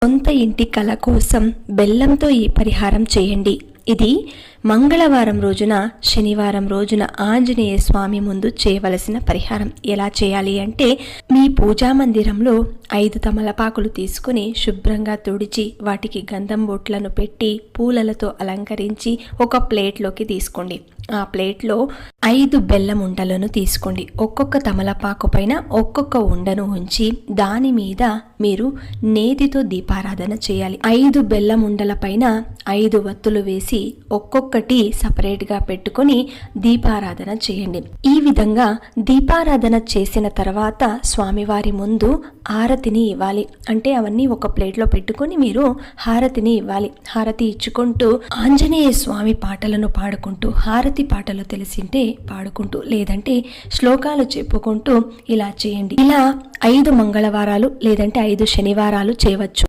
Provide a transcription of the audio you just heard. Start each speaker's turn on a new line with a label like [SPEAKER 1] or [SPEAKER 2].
[SPEAKER 1] సొంత ఇంటి కల కోసం బెల్లంతో ఈ పరిహారం చేయండి. ఇది మంగళవారం రోజున, శనివారం రోజున ఆంజనేయ స్వామి ముందు చేయవలసిన పరిహారం. ఎలా చేయాలి అంటే, మీ పూజా మందిరంలో 5 తమలపాకులు తీసుకుని శుభ్రంగా తుడిచి వాటికి గంధం బొట్లను పెట్టి పూలలతో అలంకరించి ఒక ప్లేట్లోకి తీసుకోండి. ఆ ప్లేట్లో 5 బెల్లం ఉండలను తీసుకోండి. ఒక్కొక్క తమలపాకు పైన ఒక్కొక్క ఉండను ఉంచి దాని మీద మీరు నేతితో దీపారాధన చేయాలి. 5 బెల్లం ఉండల పైన 5 వత్తులు వేసి ఒక్కొక్కటి సపరేట్గా పెట్టుకొని దీపారాధన చేయండి. ఈ విధంగా దీపారాధన చేసిన తర్వాత స్వామివారి ముందు హారతిని ఇవ్వాలి. అంటే అవన్నీ ఒక ప్లేట్లో పెట్టుకొని మీరు హారతిని ఇవ్వాలి. హారతి ఇచ్చుకుంటూ ఆంజనేయ స్వామి పాటలను పాడుకుంటూ, హారతి పాటలు తెలిసింటే పాడుకుంటూ, లేదంటే శ్లోకాలు చెప్పుకుంటూ ఇలా చేయండి. ఇలా 5 మంగళవారాలు లేదంటే 5 శనివారాలు చేయవచ్చు.